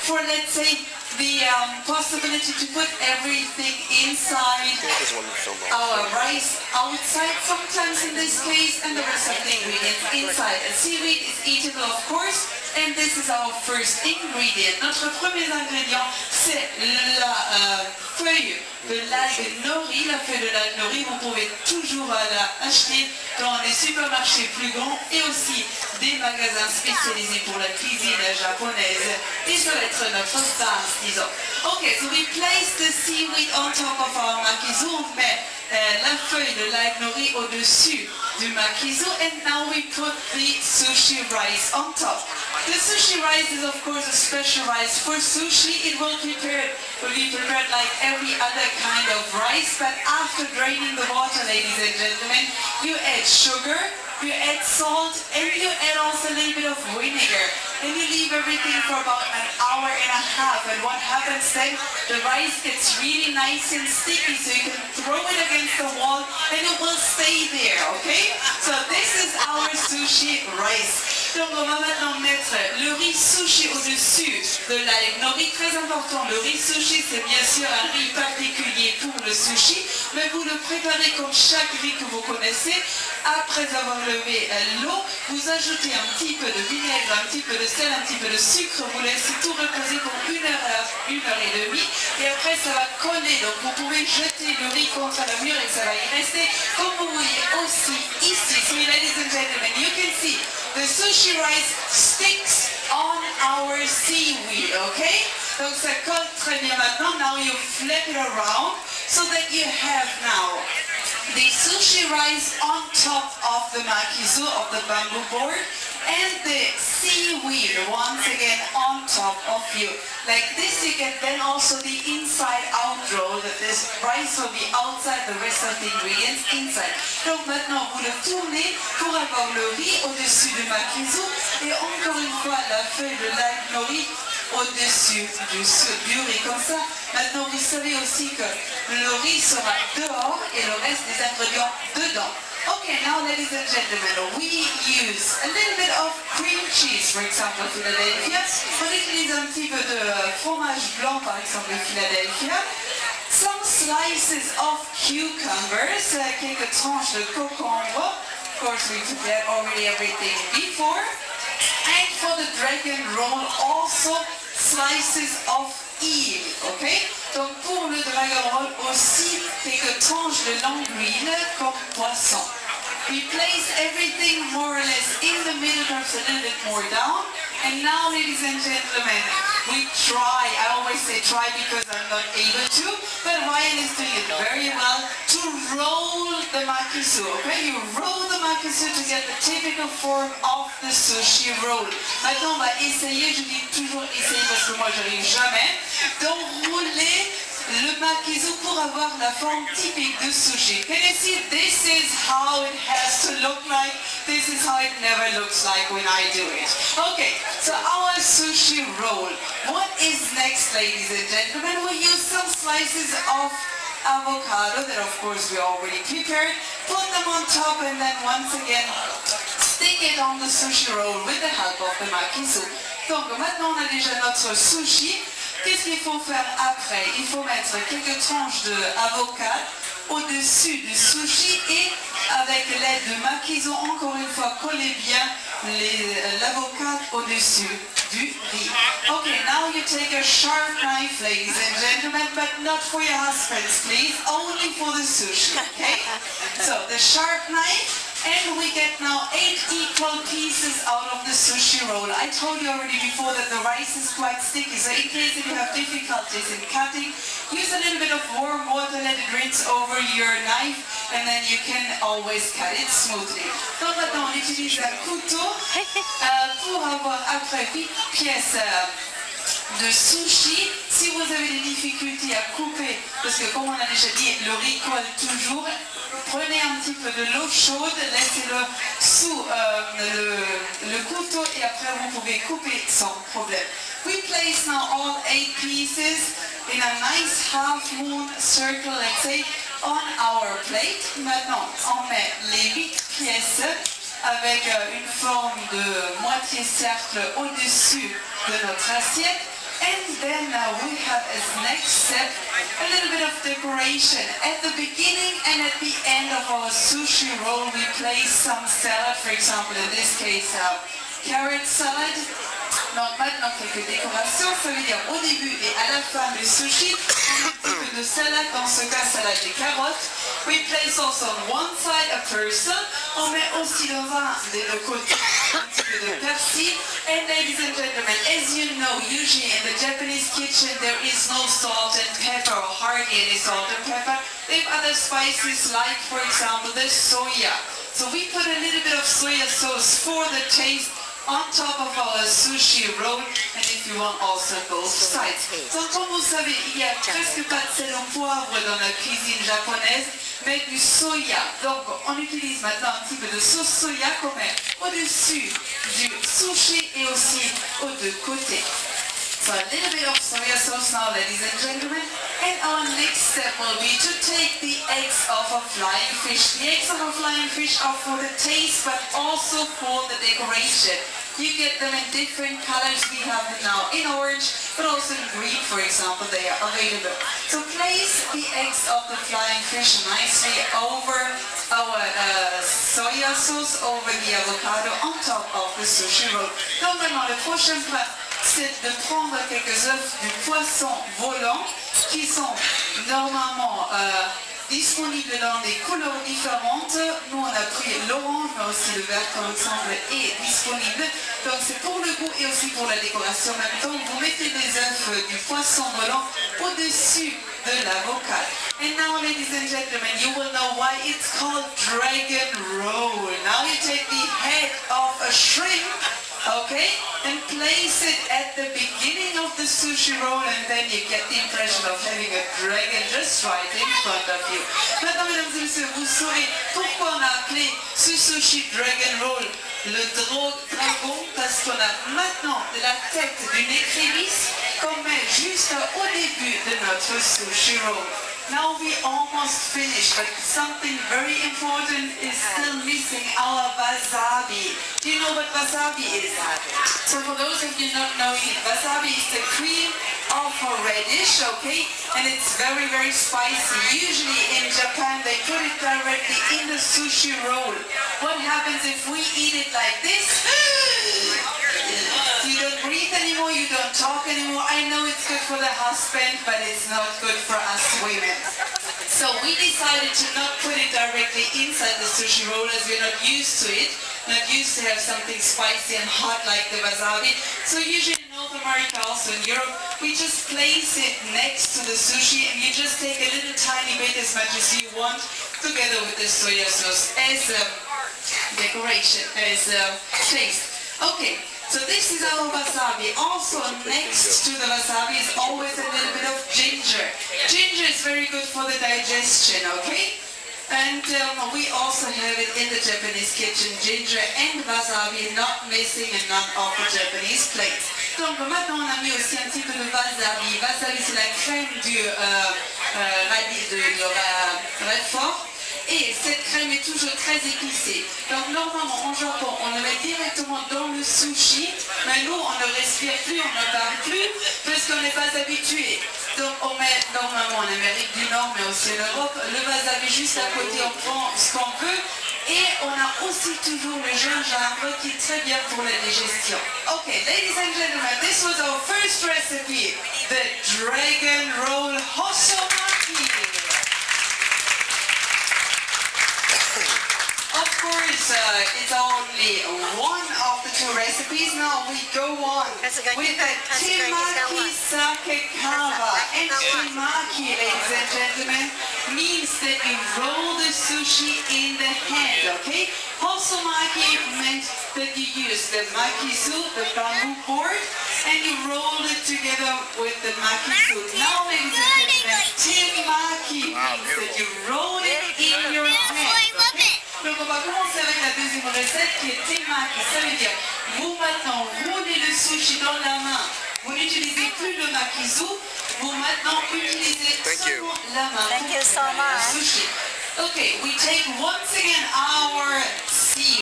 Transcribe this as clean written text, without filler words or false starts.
for, let's say, the possibility to put everything inside our rice outside sometimes in this case, and the rest of the ingredients inside. And seaweed is eatable, of course, and this is our first ingredient. Notre premier ingrédient, c'est la feuille de l'algue nori. La feuille de l'algue nori, vous pouvez toujours la acheter dans les supermarchés plus grands et aussi des magasins spécialisés pour la cuisine japonaise. Et ça va être notre base, disons. Okay, so we place the seaweed on top of our makizu. On met la feuille de l'algue nori au-dessus du makizu, and now we put the sushi rice on top. The sushi rice is, of course, a special rice for sushi. It will be prepared like every other kind of rice, but after draining the water, ladies and gentlemen, you add sugar, you add salt, and you add also a little bit of vinegar. And you leave everything for about an hour and a half. And what happens then? The rice gets really nice and sticky, so you can throw it against the wall and it will stay there, okay? So this is our sushi rice. Donc on va maintenant mettre le riz sushi au-dessus de l'algue nori. Très important, le riz sushi c'est bien sûr un riz particulier pour le sushi, mais vous le préparez comme chaque riz que vous connaissez. Après avoir levé l'eau, vous ajoutez un petit peu de vinaigre, un petit peu de sel, un petit peu de sucre, vous laissez tout reposer pour une heure et demie, et après ça va coller, donc vous pouvez jeter le riz contre le mur et ça va y rester, comme vous voyez aussi ici. So ladies and gentlemen, you can see the sushi rice sticks on our seaweed, okay? Donc ça colle très bien maintenant. Now you flip it around so that you have now the sushi rice on top of the makizu, of the bamboo board, and the seaweed once again on top of you. Like this you get then also the inside out roll, that this rice will be outside, the rest of the ingredients inside. Donc maintenant vous le tournez pour avoir le riz au-dessus du makizu et encore une fois la feuille de l'algue nori au-dessus du riz, comme ça. Maintenant vous savez aussi que le riz sera dehors et le reste des ingrédients dedans. Okay, now ladies and gentlemen, we use a little bit of cream cheese, for example, Philadelphia. On utilise un petit peu de fromage blanc, par exemple, Philadelphia. Some slices of cucumbers, quelques tranches de concombre. Of course, we prepared already everything before. And for the dragon roll, also slices of eel, okay? Donc pour le dragon roll aussi, quelques tranches de languille comme poisson. We place everything more or less in the middle, perhaps a little bit more down. And now, ladies and gentlemen, we try, I always say try because I'm not able to, but Ryan is doing it very well, to roll the makizu, okay? You roll the makizu to get the typical form of the sushi roll. Maintenant, on va essayer, je dis toujours essayer parce que moi je n'arrive jamais, d'enrouler le makizu pour avoir la forme typique de sushi. Can you see? This is how it has to look like. This is how it never looks like when I do it. Okay, so our sushi roll. What is next, ladies and gentlemen? We use some slices of avocado that of course we already prepared. Put them on top and then once again stick it on the sushi roll with the help of the makizu. Donc maintenant on a déjà notre sushi. Qu'est-ce qu'il faut faire après? Il faut mettre quelques tranches d'avocat au-dessus du sushi et avec l'aide de makizu, encore une fois, collez bien l'avocat au-dessus du riz. Okay, now you take a sharp knife, ladies and gentlemen, but not for your husbands, please, only for the sushi, okay? So, the sharp knife. And we get now 8 equal pieces out of the sushi roll. I told you already before that the rice is quite sticky, so in case if you have difficulties in cutting, use a little bit of warm water, let it rinse over your knife, and then you can always cut it smoothly. Donc maintenant on utilise un couteau pour avoir après 8 pièces de sushi. Si vous avez des difficultés à couper, parce que comme on a déjà dit, le riz colle toujours, prenez un petit peu de l'eau chaude, laissez-le sous le couteau et après vous pouvez couper sans problème. We place now all 8 pieces in a nice half-moon circle, let's say, on our plate. Maintenant, on met les 8 pièces avec une forme de moitié cercle au-dessus de notre assiette. And then we have as next step a little bit of decoration. At the beginning and at the end of our sushi roll, we place some salad, for example, in this case, carrot salad. Donc maintenant quelques décorations, ça veut dire au début et à la fin du sushi, on a un petit peu de salade, dans ce cas salade de carottes. We place also on one side a person, on met aussi dans des deux côtés un petit peu de persil. And ladies and gentlemen, as you know, usually in the Japanese kitchen there is no salt and pepper, or hardly any salt and pepper. They have other spices like, for example, the soya. So we put a little bit of soya sauce for the taste on top of our sushi roll, and if you want also both sides. Donc comme vous savez, il n'y a presque pas de sel au poivre dans la cuisine japonaise, mais du soya. Donc on utilise maintenant un petit peu de sauce soya qu'on met au-dessus du sushi et aussi aux deux côtés. So a little bit of soya sauce now, ladies and gentlemen. And our next step will be to take the eggs of a flying fish. The eggs of a flying fish are for the taste, but also for the decoration. You get them in different colors. We have them now in orange, but also in green, for example, they are available. So place the eggs of the flying fish nicely over our soya sauce, over the avocado, on top of the sushi roll. Donc maintenant, le prochain plat, c'est de prendre quelques œufs du poisson volant qui sont normalement disponibles dans des couleurs différentes. Nous on a pris l'orange, mais aussi le vert comme exemple est disponible. Donc c'est pour le goût et aussi pour la décoration. En même temps, vous mettez des œufs du poisson volant au-dessus de l'avocat. And now, ladies and gentlemen, you will know why it's called dragon roll. Now you take the head of a shrimp, okay, and place it at the beginning of the sushi roll, and then you get the impression of having a dragon just right in front of you. Maintenant, mesdames et messieurs, vous saurez pourquoi on a appelé ce sushi dragon roll le dragon, parce qu'on a maintenant la tête d'une écrevisse qu'on met juste au début de notre sushi roll. Now we almost finished, but something very important is still missing, our wasabi. Do you know what wasabi is? So for those of you not knowing it, wasabi is the cream of a radish, okay? And it's very, very spicy. Usually in Japan, they put it directly in the sushi roll. What happens if we eat it like this? You don't breathe anymore, you don't talk anymore. I know it's good for the husband, but it's not good for us women. So we decided to not put it directly inside the sushi roll as we're not used to it. Not used to have something spicy and hot like the wasabi. So usually in North America, also in Europe, we just place it next to the sushi and you just take a little tiny bit, as much as you want, together with the soya sauce as decoration, as taste. Okay. So this is our wasabi. Also next to the wasabi is always a little bit of ginger. Ginger is very good for the digestion, okay? And we also have it in the Japanese kitchen, ginger and wasabi, not missing in none of the Japanese plates. Donc maintenant on a mis aussi un petit peu de wasabi. Wasabi c'est la crème du radis de Redford. Et cette crème est toujours très épicée. Donc normalement en Japon, on le met directement dans le sushi, mais nous on ne respire plus, on ne parle plus, parce qu'on n'est pas habitué. Donc on met normalement en Amérique du Nord, mais aussi en Europe, le wasabi juste à côté, on prend ce qu'on veut. Et on a aussi toujours le gingembre qui est très bien pour la digestion. Okay, ladies and gentlemen, this was our first recipe, the Dragon Roll Hosomaki. Of course, it's only one of the two recipes. Now we go on with the temaki sake kava. And temaki, ladies and gentlemen, means that you roll the sushi in the hand, okay? Hosomaki meant that you use the makisu, the bamboo board, and you roll it together with the makisu. Now, ladies and gentlemen, temaki means that you roll it in your hand, okay? Donc on va commencer avec la deuxième recette qui est temaki. Ça veut dire, vous maintenant roulez le sushi dans la main. Vous n'utilisez plus le makisu, vous maintenant utilisez seulement la main pour le sushi. Okay, we take once again our